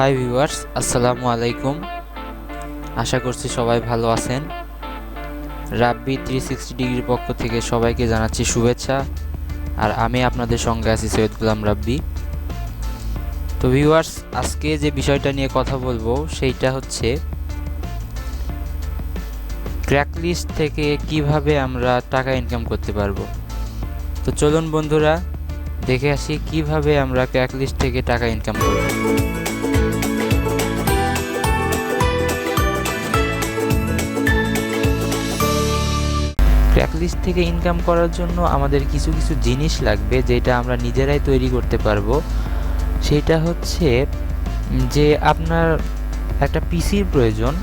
Hi viewers, আসসালামু আলাইকুম। আশা করছি সবাই ভালো আছেন। রাব্বি 360 ডিগ্রির পক্ষ থেকে সবাইকে জানাচ্ছি শুভেচ্ছা। আর আমি আপনাদের সঙ্গে আছি সৈয়দ গোলাম রাব্বি। তো ভিউয়ার্স, আজকে যে বিষয়টা নিয়ে কথা বলবো সেইটা হচ্ছে ক্র্যাকলিস্ট থেকে কিভাবে আমরা টাকা ইনকাম করতে পারবো। তো চলুন বন্ধুরা, দেখে আসি কিভাবে আমরা ক্র্যাকলিস্ট থেকে টাকা ইনকাম করব। ক্র্যাকলিস্ট থেকে ইনকাম করার জন্য আমাদের কিছু কিছু জিনিস লাগবে, যেটা আমরা নিজেরাই তৈরি করতে পারবো। সেটা হচ্ছে যে আপনার একটা পিসির প্রয়োজন,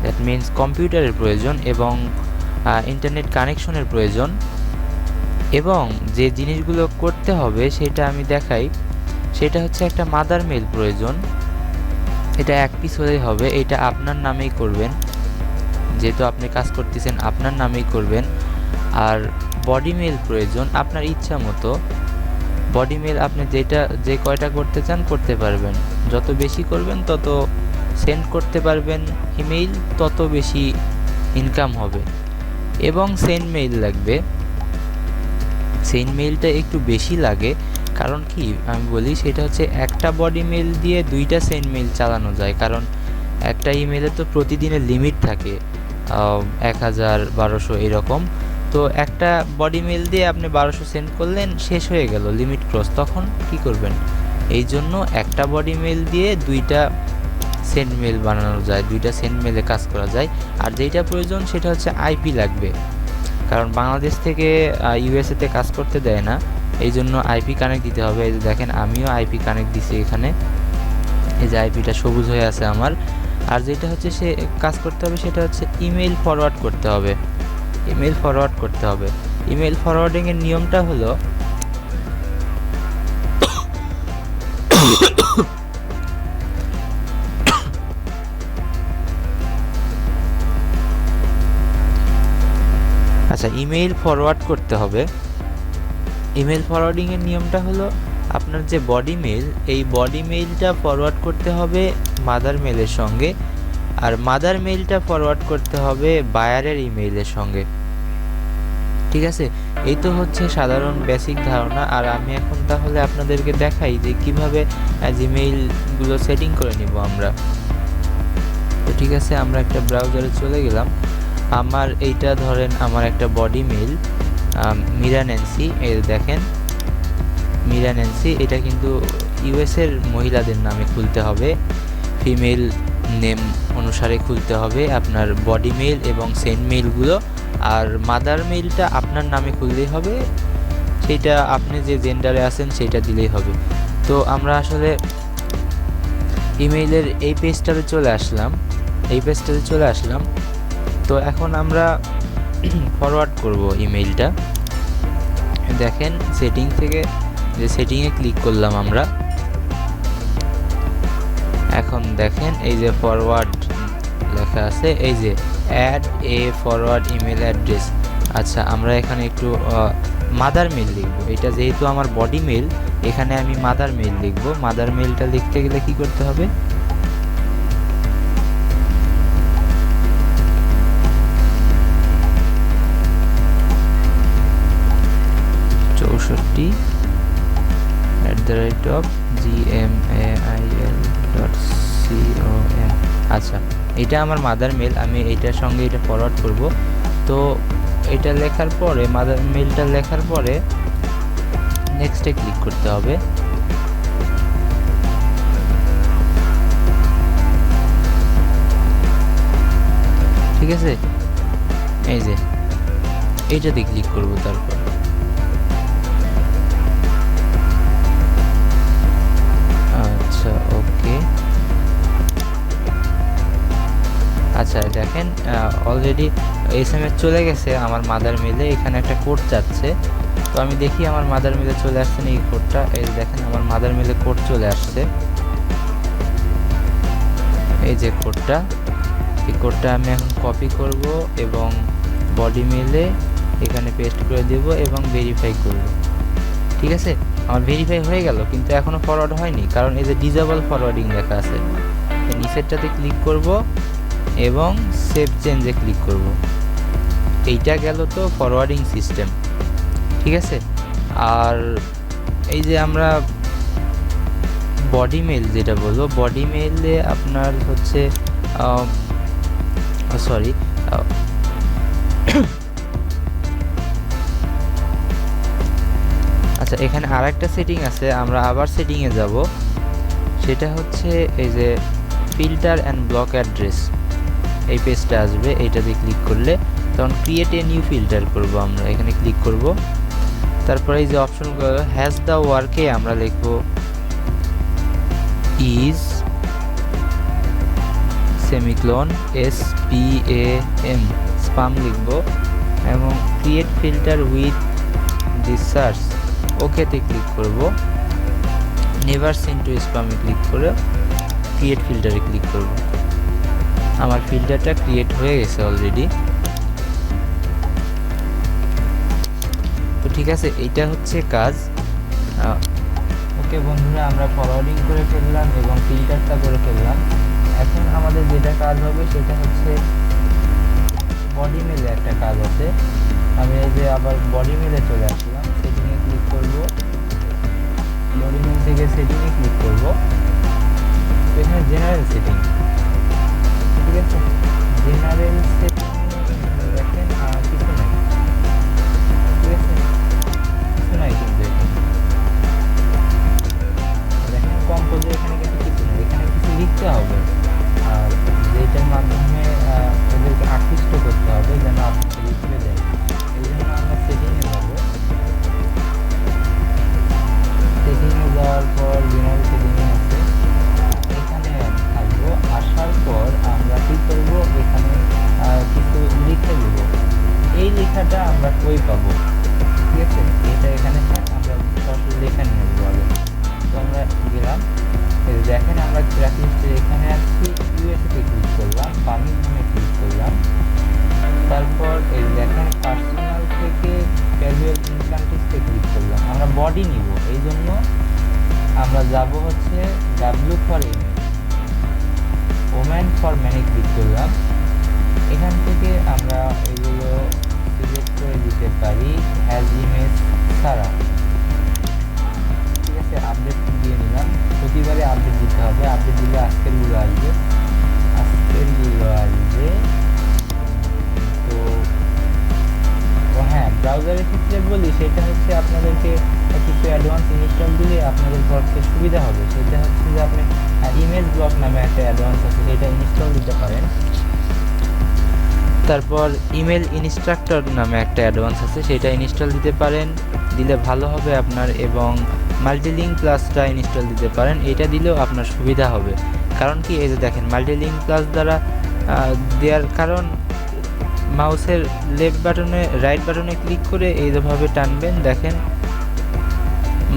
দ্যাট মিন্স কম্পিউটারের প্রয়োজন, এবং ইন্টারনেট কানেকশনের প্রয়োজন। এবং যে জিনিসগুলো করতে হবে সেটা আমি দেখাই। সেটা হচ্ছে একটা মাদার মেল প্রয়োজন। এটা এক পিস হলেই হবে, এটা আপনার নামেই করবেন, যেহেতু আপনি কাজ করতেছেন আপনার নামেই করবেন। আর বডি মেল প্রয়োজন, আপনার ইচ্ছা মতো বডি মেল আপনি যে কয়টা করতে চান করতে পারবেন। যত বেশি করবেন তত সেন্ড করতে পারবেন ইমেইল, তত বেশি ইনকাম হবে। এবং সেন্ড মেইল লাগবে। সেন্ড মেইলটা একটু বেশি লাগে, কারণ কি আমি বলি, সেটা হচ্ছে একটা বডি মেল দিয়ে দুইটা সেন্ড মেইল চালানো যায়। কারণ একটা ইমেলে তো প্রতিদিনের লিমিট থাকে 1000, 1200 এরকম। তো একটা বডি মেল দিয়ে আপনি 1200 সেন্ড করলেন, শেষ হয়ে গেল, লিমিট ক্রস, তখন কি করবেন? এই জন্য একটা বডি মেল দিয়ে দুইটা সেন্ড মেল বানানো যায়, দুইটা সেন্ড মেলে কাজ করা যায়। আর যেটা প্রয়োজন সেটা হচ্ছে আইপি লাগবে, কারণ বাংলাদেশ থেকে ইউএসএতে কাজ করতে দেয় না, এই জন্য আইপি কানেক্ট দিতে হবে। এই যে দেখেন, আমিও আইপি কানেক্ট দিছি এখানে, এই যে আইপিটা সবুজ হয়ে আছে আমার। আর যেটা হচ্ছে সে কাজ করতে হবে সেটা হচ্ছে ইমেল ফরওয়ার্ড করতে হবে। ইমেল ফরওয়ার্ড করতে হবে। ইমেল ফরওয়ার্ডিংয়ের নিয়মটা হলো আচ্ছা, ইমেল ফরওয়ার্ড করতে হবে। ইমেল ফরওয়ার্ডিংয়ের নিয়মটা হলো আপনার যে বডি মেল, এই বডি মেইলটা ফরওয়ার্ড করতে হবে মাদার মেলের সঙ্গে, আর মাদার মেইলটা ফরওয়ার্ড করতে হবে বায়ারের ইমেইলের সঙ্গে। ঠিক আছে, এই তো হচ্ছে সাধারণ বেসিক ধারণা। আর আমি এখন তাহলে আপনাদেরকে দেখাই যে কিভাবে জিমেইলগুলো সেটিং করে নিব আমরা। তো ঠিক আছে, আমরা একটা ব্রাউজারে চলে গেলাম। আমার এইটা ধরেন আমার একটা বডি মেইল, মীরা ন্যান্সি। এই দেখেন, মীরা ন্যান্সি, এটা কিন্তু ইউএসের মহিলাদের নামে খুলতে হবে, ফিমেল নেম অনুসারে খুলতে হবে আপনার বডি মেইল এবং সেন্ড মেইলগুলো। আর মাদার মেইলটা আপনার নামে খুললেই হবে, সেটা আপনি যে জেন্ডারে আছেন সেটা দিলেই হবে। তো আমরা আসলে ইমেইলের এই পেজটাতে চলে আসলাম। তো এখন আমরা ফরওয়ার্ড করব ইমেইলটা। দেখেন, সেটিং থেকে যে সেটিংয়ে ক্লিক করলাম আমরা। এখন দেখেন এই যে ফরওয়ার্ড লেখা আছে, এই যে add a forward email address. আচ্ছা, আমরা এখানে একটু মাদার মেল লিখব। এটা যেহেতু আমার বডি মেল, এখানে আমি মাদার মেল লিখব। মাদার মেলটা লিখতে গেলে কি করতে হবে? @gmail.com। আচ্ছা, এটা আমার মাদার মেল, আমি এইটার সঙ্গে এটা ফরওয়ার্ড করব। তো এটা লেখার পরে, মাদার মেলটা লেখার পরে নেক্সটে ক্লিক করতে হবে। ঠিক আছে, এই যে এইটাতে ক্লিক করব। তারপর আচ্ছা, ওকে। আচ্ছা, দেখেন অলরেডি এসএমএস চলে গেছে আমার মাদার মেলে। এখানে একটা কোড যাচ্ছে, তো আমি দেখি আমার মাদার মেলে চলে আসছে না এই কোডটা। এই দেখেন, আমার মাদার মেলে কোড চলে আসছে। এই যে কোডটা, এই কোডটা আমি এখন কপি করব এবং বডি মেলে এখানে পেস্ট করে দেব এবং ভেরিফাই করব। ঠিক আছে, আমার ভেরিফাই হয়ে গেল, কিন্তু এখনো ফরওয়ার্ড হয়নি, কারণ এই যে ডিসেবল ফরওয়ার্ডিং লেখা আছে। নিচেরটাতে ক্লিক করব এবং সেভ চেঞ্জে ক্লিক করব। এইটা গেল তো ফরওয়ার্ডিং সিস্টেম, ঠিক আছে। আর এই যে আমরা বডি মেইল যেটা বলবো, বডি মেইলে আপনার হচ্ছে সরি আচ্ছা, এখানে আর একটা সেটিং আছে, আমরা আবার সেটিংয়ে যাব। সেটা হচ্ছে এই যে ফিল্টার অ্যান্ড ব্লক অ্যাড্রেস, এই পেজটা আসবে। এইটাতে ক্লিক করলে তখন ক্রিয়েট এ নিউ ফিল্টার করব, আমরা এখানে ক্লিক করব। তারপরে এই যে অপশনগুলো হ্যাজ দ্য ওয়ার্কে আমরা লিখব ইজ সেমিক্লোন SPAM স্পাম লিখব, এবং create filter with this search ওকেতে ক্লিক করব। নেভার সিন টু স্প্যামে ক্লিক করে ক্রিয়েট ফিল্টারে ক্লিক করব। আমার ফিল্টারটা ক্রিয়েট হয়ে গেছে অলরেডি। তো ঠিক আছে, এইটা হচ্ছে কাজ। ওকে বন্ধুরা, আমরা ফরওয়ার্ডিং করে ফেললাম এবং ফিল্টারটা করে ফেললাম। এখন আমাদের যেটা কাজ হবে সেটা হচ্ছে বডি মেলে একটা কাজ আছে। আমি এই যে আবার বডি মেলে চলে আসলাম, সেটিংয়ে ক্লিক করব। বডি মেল থেকে সেটিংয়ে ক্লিক করব। এখানে জেনারেল সেটিং, ঠিক আছে। জেনারেল সেটিং দেখেন কিছু নাই, ঠিক আছে, কিছু নাই। কিন্তু এখানে দেখেন কম্পোজে এখানে কিন্তু কিছু নেই, এখানে কিছু লিখতে হবে, আর যেটার মাধ্যমে ওদেরকে আকৃষ্ট করতে হবে যেন আপনাকে লিখতে দেয়। এই জন্য আমরা সেটিংয়ে যাব। সেটিংয়ে যাওয়ার পর জেনারেল সেটিংয়ে আছে, এখানে আসবো। আসার পর আমরা কি করব, এখানে কিছু লিখে দেব। এই লেখাটা আমরা কই পাবো, ঠিক আছে, এটা এখানে আমরা সরাসরি লেখা নিয়ে যাবো আগে। তো আমরা গেলাম, দেখেন আমরা ট্র্যাক লিস্টে এখানে আসছি, ইউএসএ ক্লিক করলাম, বার্মিংহামে ক্লিক করলাম। তারপর এই দেখেন পার্সোনাল থেকে ক্যাজুয়াল ইনকান্ট্রিজতে ক্লিক করলাম। আমরা বডি নিব, এই জন্য আমরা যাব হচ্ছে W for M, woman for ম্যানে ক্লিক করলাম। এখান থেকে আমরা এগুলো সিলেক্ট করে দিতে পারি হ্যাজ ইমেজ সারা, ঠিক আছে। আপডেট দিয়ে নিলাম, প্রতিবারে আপডেট দিতে হবে। আপডেট দিলে আজকেরগুলো আসবে, আজকেরগুলো আসবে। তো হ্যাঁ, ব্রাউজারের ক্ষেত্রে বলি, সেটা হচ্ছে আপনাদেরকে কিছু অ্যাডভান্স ইনস্টল দিলে আপনাদের পক্ষে সুবিধা হবে। সেটা হচ্ছে যে আপনি ইমেজ ব্লক নামে একটা অ্যাডভান্স আছে, সেটা ইনস্টল দিতে পারেন। তারপর ইমেল ইনস্ট্রাক্টর নামে একটা অ্যাডভান্স আছে, সেটা ইনস্টল দিতে পারেন, দিলে ভালো হবে আপনার। এবং মাল্টিলিঙ্ক প্লাসটা ইনস্টল দিতে পারেন, এটা দিলেও আপনার সুবিধা হবে। কারণ কি, এই যে দেখেন মাল্টিলিঙ্ক প্লাস দ্বারা দেওয়ার কারণ মাউসের লেফট বাটনে রাইট বাটনে ক্লিক করে এইভাবে টানবেন, দেখেন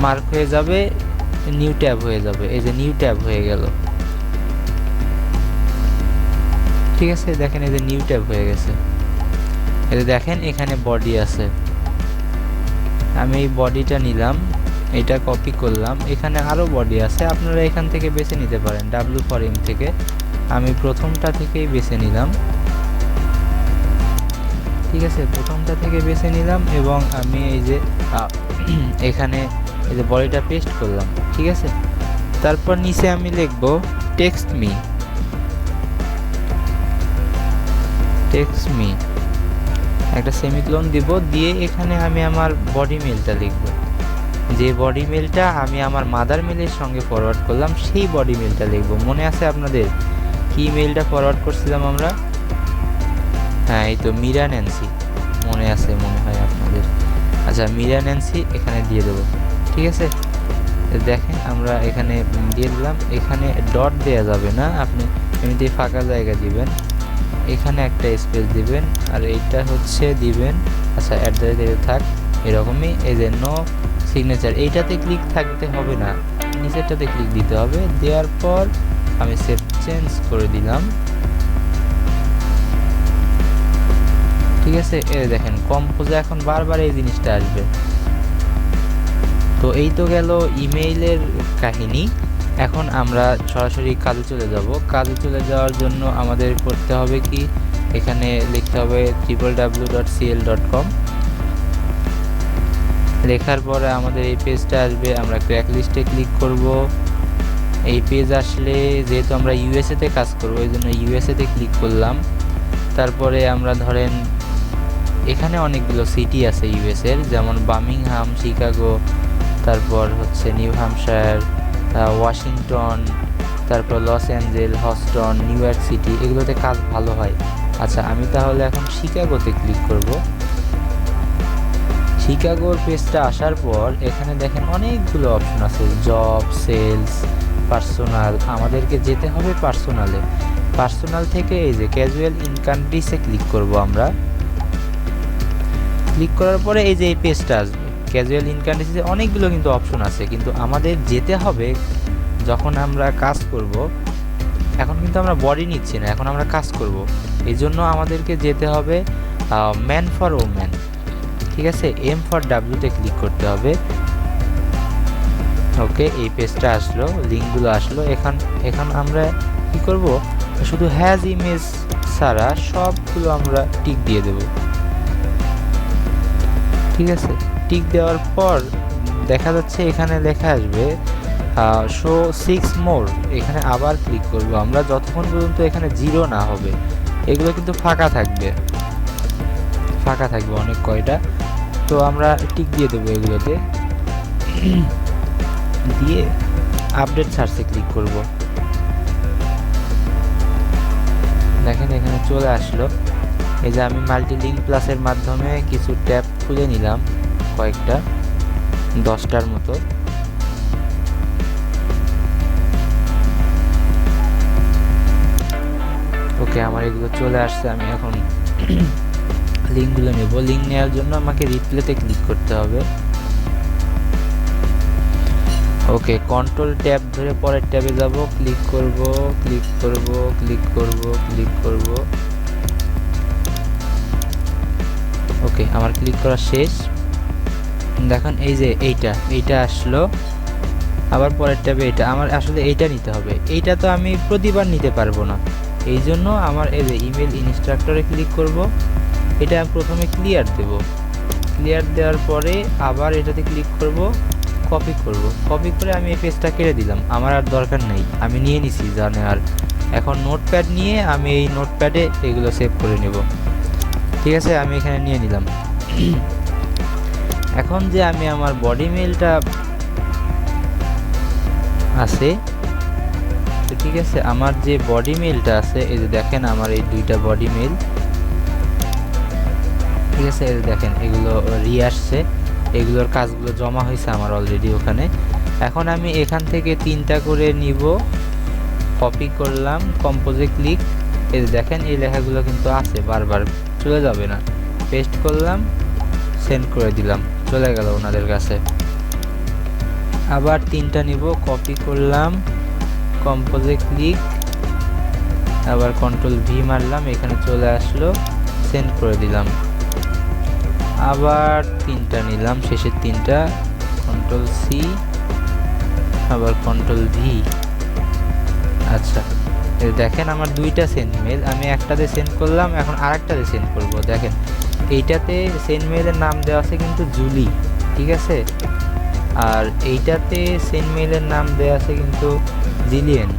মার্ক হয়ে যাবে, নিউ ট্যাব হয়ে যাবে। এই যে নিউ ট্যাব হয়ে গেল, ঠিক আছে। দেখেন এই যে নিউ ট্যাব হয়ে গেছে। এই যে দেখেন এখানে বডি আছে, আমি এই বডিটা নিলাম, এটা কপি করলাম। এখানে আরও বডি আছে, আপনারা এখান থেকে বেছে নিতে পারেন ডাব্লিউ ফর এম থেকে। আমি প্রথমটা থেকেই বেছে নিলাম, ঠিক আছে, প্রথমটা থেকে বেছে নিলাম। এবং আমি এই যে এখানে এই যে বডিটা পেস্ট করলাম, ঠিক আছে। তারপর নিচে আমি লিখব টেক্সট মি, টেক্সট মি, একটা সেমিকোলন দিব, দিয়ে এখানে আমি আমার বডি মেলটা লিখব। যে বডি মেলটা আমি আমার মাদার মেলের সঙ্গে ফরওয়ার্ড করলাম, সেই বডি মেলটা লিখব। মনে আছে আপনাদের কি মেলটা ফরওয়ার্ড করছিলাম আমরা? হ্যাঁ, এই তো মীরা ন্যান্সি, মনে আছে মনে হয় আপনাদের। আচ্ছা, মীরা ন্যান্সি এখানে দিয়ে দেবো, ঠিক আছে। দেখেন আমরা এখানে দিয়ে দিলাম। এখানে ডট দেওয়া যাবে না, আপনি এমনিতেই ফাঁকা জায়গা দিবেন, এখানে একটা স্পেস দিবেন, আর এইটা হচ্ছে দিবেন আচ্ছা @ থাক এরকমই। এই যে নো সিগনেচার, এইটাতে ক্লিক থাকতে হবে না, নিচেরটাতে ক্লিক দিতে হবে। দেওয়ার পর আমি সেভ চেঞ্জ করে দিলাম, ঠিক আছে। এই দেখেন কম্পোজে এখন বারবার এই জিনিসটা আসবে, তো এই তো গেল ইমেইলের কাহিনী। এখন আমরা সরাসরি কাজে চলে যাব। কাজে চলে যাওয়ার জন্য আমাদের করতে হবে কি, এখানে লিখতে হবে www.cl.com। লেখার পরে আমাদের এই পেজটা আসবে, আমরা ক্র্যাক লিস্টে ক্লিক করব। এই পেজ আসলে যেহেতু আমরা ইউএসএ তে কাজ করব, এই জন্য ইউএসএ তে ক্লিক করলাম। তারপরে আমরা ধরেন এখানে অনেকগুলো সিটি আছে ইউএস এর, যেমন বার্মিংহাম, শিকাগো, তারপর হচ্ছে নিউ হ্যাম্পশায়ার, ওয়াশিংটন, তারপর Los Angeles, Houston, New York City, এগুলোতে কাজ ভালো হয়। আচ্ছা, আমি তাহলে এখন শিকাগোতে ক্লিক করব। শিকাগোর পেজটা আসার পর এখানে দেখেন অনেকগুলো অপশন আছে, জব, সেলস, পার্সোনাল। আমাদেরকে যেতে হবে পার্সোনালে। পার্সোনাল থেকে এই যে ক্যাজুয়াল ইন কান্ট্রিজে ক্লিক করব আমরা। ক্লিক করার পরে এই যে এই পেজটা আসবে। ক্যাজুয়াল ইন কান্ট্রিজে অনেকগুলো কিন্তু অপশন আছে, কিন্তু আমাদের যেতে হবে যখন আমরা কাজ করব। এখন কিন্তু আমরা বডি নিচ্ছি না, এখন আমরা কাজ করব। এই জন্য আমাদেরকে যেতে হবে ম্যান ফর ওম্যান। ঠিক আছে, এম ফর ডাব্লিউতে ক্লিক করতে হবে। ওকে, এই পেজটা আসলো, লিঙ্কগুলো আসলো। এখন আমরা কি করব, শুধু হ্যাজ ইমেজ ছাড়া সবগুলো আমরা টিক দিয়ে দেব। ঠিক আছে, টিক দেওয়ার পর দেখা যাচ্ছে এখানে লেখা আসবে শো 6 মোর। এখানে আবার ক্লিক করব আমরা যতক্ষণ পর্যন্ত এখানে 0 না হবে। এগুলো কিন্তু ফাঁকা থাকবে অনেক কয়টা। তো আমরা টিক দিয়ে দেবো এগুলোতে, দিয়ে আপডেট সার্চে ক্লিক করব। দেখেন এখানে চলে আসলো। এই যে আমি মাল্টিলিঙ্ক প্লাসের মাধ্যমে কিছু ট্যাব খুলে নিলাম, কয়েকটা 10টার মতো। ওকে, আমার এগুলো চলে আসছে। আমি এখন লিঙ্কগুলো নেব। লিঙ্ক নেওয়ার জন্য আমাকে রিপ্লেতে ক্লিক করতে হবে। ওকে, কন্ট্রোল ট্যাব ধরে পরের ট্যাবে যাব, ক্লিক করব। ওকে, আমার ক্লিক করা শেষ। দেখুন এই যে এইটা আসলো। আবার পরের ট্যাবে এটা, আমার আসলে এইটা নিতে হবে। এইটা তো আমি প্রতিবার নিতে পারবো না, এই জন্য আমার এই যে ইমেল ইনস্ট্রাক্টরে ক্লিক করব। এটা প্রথমে ক্লিয়ার দেব। ক্লিয়ার দেওয়ার পরে আবার এটাতে ক্লিক করব, কপি করে আমি এই পেজটা কেটে দিলাম। আমার আর দরকার নেই, আমি নিয়ে নিছি জানে। আর এখন নোটপ্যাড নিয়ে আমি এই নোটপ্যাডে এগুলো সেভ করে নেব। ঠিক আছে, আমি এখানে নিয়ে নিলাম। এখন যে আমি আমার বডি মেইলটা আছে, তো ঠিক আছে, আমার যে বডি মেইলটা আছে, এই যে দেখেন আমার এই দুইটা বডি মেইল। ঠিক আছে, এই দেখেন এগুলো আসছে, এগুলোর কাজগুলো জমা হয়েছে আমার অলরেডি ওখানে। এখন আমি এখান থেকে 3টা করে নিব, কপি করলাম, কম্পোজে ক্লিক। এই দেখেন এই লেখাগুলো কিন্তু আছে, বারবার চলে যাবে না। পেস্ট করলাম, সেন্ড করে দিলাম, চলে গেল ওনাদের কাছে। আবার 3টা নিব, কপি করলাম, কম্পোজে ক্লিক, আবার কন্ট্রোল ভি মারলাম, এখানে চলে আসলো, সেন্ড করে দিলাম। আবার 3টা নিলাম, শেষের 3টা, কন্ট্রোল সি, আবার কন্ট্রোল ভি। আচ্ছা, দেখেন আমার 2টা সেন্ড মেল, আমি একটাতে সেন্ড করলাম, এখন আরেকটাতে সেন্ড করব। দেখেন এইটাতে সেন্ড মেলের নাম দেওয়া আছে কিন্তু জুলি। ঠিক আছে, আর এইটাতে সেন্ড মেলের নাম দেওয়া আছে কিন্তু জিলিয়েন।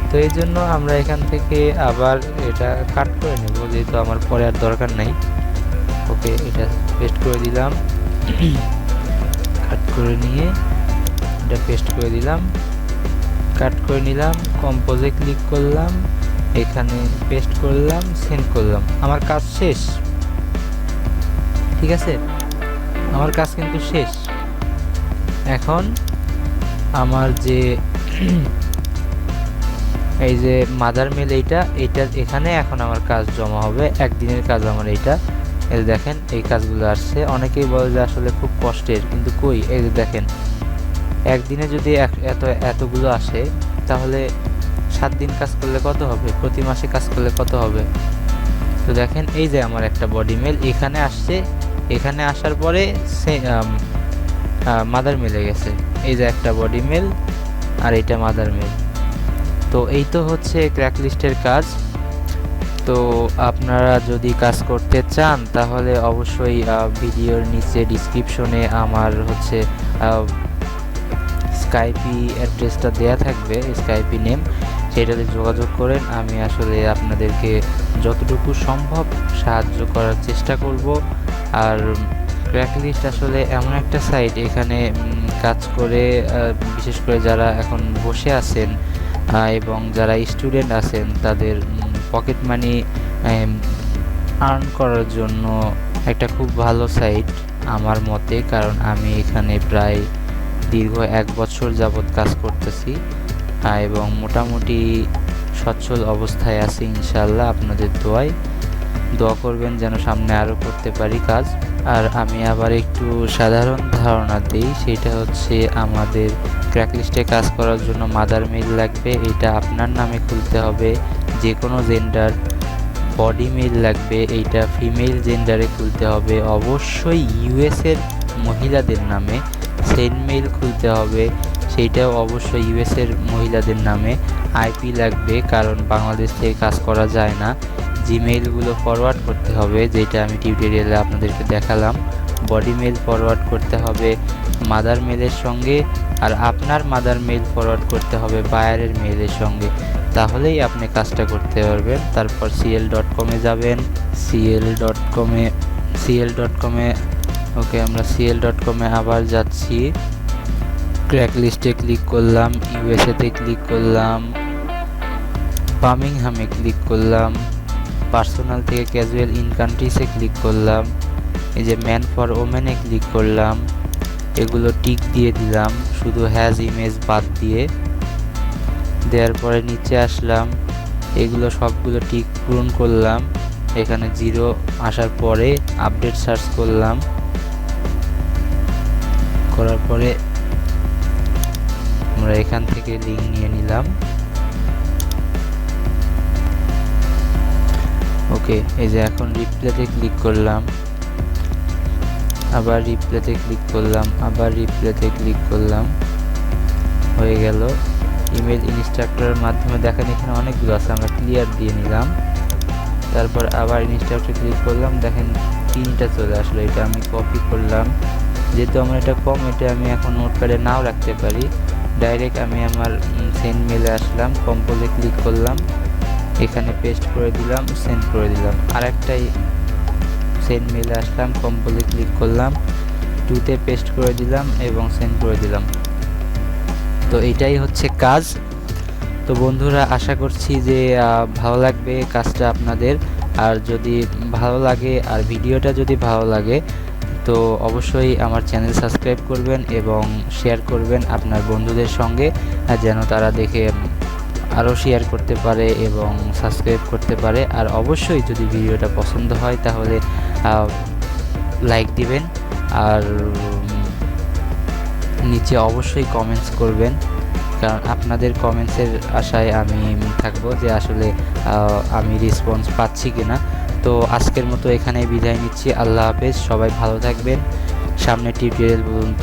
তো এই জন্য আমরা এখান থেকে আবার এটা কাট করে নেব, যেহেতু আমার পরে আর দরকার নাই। ওকে, এটা পেস্ট করে দিলাম, কাট করে নিয়ে এটা পেস্ট করে দিলাম, কাট করে নিলাম, কম্পোজে ক্লিক করলাম, এখানে পেস্ট করলাম, সেন্ড করলাম। আমার কাজ শেষ। ঠিক আছে, আমার কাজ কিন্তু শেষ। এখন আমার যে এই যে মাদার মেল, এইটা এখানে এখন আমার কাজ জমা হবে। একদিনের কাজ আমার এইটা। এই দেখেন এই কাজগুলো আসছে। অনেকেই বলে যে আসলে খুব কষ্টের, কিন্তু কই, এই যে দেখেন একদিনে যদি এতগুলো আসে, তাহলে 7 দিন কাজ করলে কত হবে, প্রতি মাসে কাজ করলে কত হবে। তো দেখেন এই যে আমার একটা বডি মেল এখানে আসছে। এখানে আসার পরে মাদার মিলে গেছে। এই যে একটা বডি মিল আর এইটা মাদার মিল। তো এই তো হচ্ছে ক্র্যাক লিস্টের কাজ। তো আপনারা যদি কাজ করতে চান তাহলে অবশ্যই ভিডিওর নিচে ডিসক্রিপশনে আমার হচ্ছে স্কাইপি অ্যাড্রেসটা দেয়া থাকবে, স্কাইপি নেম, সেটাতে যোগাযোগ করেন। আমি আসলে আপনাদেরকে যতটুকু সম্ভব সাহায্য করার চেষ্টা করব। আর ক্র্যাক লিস্ট আসলে এমন একটা সাইট, এখানে কাজ করে বিশেষ করে যারা এখন বসে আছেন এবং যারা স্টুডেন্ট আছেন তাদের পকেট মানি আর্ন করার জন্য একটা খুব ভালো সাইট আমার মতে। কারণ আমি এখানে প্রায় দীর্ঘ 1 বছর যাবৎ কাজ করতেছি এবং মোটামুটি সচ্ছল অবস্থায় আছি ইনশাআল্লাহ। আপনাদের দোয়া করবেন যেন সামনে আরও করতে পারি কাজ। আর আমি আবার একটু সাধারণ ধারণা দিই, সেটা হচ্ছে আমাদের ক্র্যাক লিস্টে কাজ করার জন্য মাদার মেইল লাগবে, এটা আপনার নামে খুলতে হবে যে কোনো জেন্ডার। বডি মেইল লাগবে, এইটা ফিমেল জেন্ডারে খুলতে হবে অবশ্যই ইউএসের মহিলাদের নামে। সেন্ড মেইল খুলতে হবে, সেইটাও অবশ্যই ইউএসের মহিলাদের নামে। আইপি লাগবে, কারণ বাংলাদেশ থেকে কাজ করা যায় না। জিমেইলগুলো ফরওয়ার্ড করতে হবে, যেটা আমি টিউটোরিয়ালে আপনাদেরকে দেখালাম। বডি মেইল ফরওয়ার্ড করতে হবে মাদার মেইলের সঙ্গে, আর আপনার মাদার মেইল ফরওয়ার্ড করতে হবে বায়ারের মেইলের সঙ্গে, তাহলেই আপনি কাজটা করতে পারবেন। তারপর cl.com-এ যাবেন। cl.com-এ ওকে, আমরা cl.com-এ আবার যাচ্ছি। ক্র্যাক লিস্টে ক্লিক করলাম, ইউএসএতে ক্লিক করলাম, বার্মিংহামে ক্লিক করলাম, পার্সোনাল থেকে ক্যাজুয়াল ইন কান্ট্রিজে ক্লিক করলাম, এই যে ম্যান ফর ওমেনে ক্লিক করলাম। এগুলো টিক দিয়ে দিলাম, শুধু হ্যাজ ইমেজ বাদ দিয়ে। দেওয়ার পরে নিচে আসলাম, এগুলো সবগুলো টিক পূরণ করলাম। এখানে 0 আসার পরে আপডেট সার্চ করলাম, করার পরে আমরা এখান থেকে লিঙ্ক নিয়ে নিলাম। ওকে, এই যে এখন রিপ্লেতে ক্লিক করলাম, আবার রিপ্লেতে ক্লিক করলাম, আবার রিপ্লেতে ক্লিক করলাম, হয়ে গেল। ইমেল ইনস্ট্রাক্টরের মাধ্যমে দেখেন এখানে অনেকগুলো আছে, আমরা ক্লিয়ার দিয়ে নিলাম। তারপর আবার ইনস্ট্রাক্টর ক্লিক করলাম, দেখেন 3টা চলে আসলো। এটা আমি কপি করলাম, যেহেতু আমার এটা কম, এটা আমি এখন নোটপ্যাডে নাও রাখতে পারি। ডাইরেক্ট আমি আমার সেন্ড মেলে আসলাম, কম্পোজে ক্লিক করলাম, এখানে পেস্ট করে দিলাম, সেন্ড করে দিলাম। আরেকটাই সেন্ড মেলে আসলাম, কম্পোজে ক্লিক করলাম, 2তে পেস্ট করে দিলাম এবং সেন্ড করে দিলাম। তো এটাই হচ্ছে কাজ। তো বন্ধুরা, আশা করছি যে ভালো লাগবে কাজটা আপনাদের। আর যদি ভালো লাগে আর ভিডিওটা যদি ভালো লাগে তো অবশ্যই আমার চ্যানেল সাবস্ক্রাইব করবেন এবং শেয়ার করবেন আপনার বন্ধুদের সঙ্গে, যেন তারা দেখে আরও শেয়ার করতে পারে এবং সাবস্ক্রাইব করতে পারে। আর অবশ্যই যদি ভিডিওটা পছন্দ হয় তাহলে লাইক দিবেন, আর নিচে অবশ্যই কমেন্টস করবেন, কারণ আপনাদের কমেন্টসের আশায় আমি থাকবো যে আসলে আমি রেসপন্স পাচ্ছি কিনা। তো আজকের মতো এখানেই বিদায় নিচ্ছি। আল্লাহ হাফেজ, সবাই ভালো থাকবেন। সামনে টিউটোরিয়াল পর্যন্ত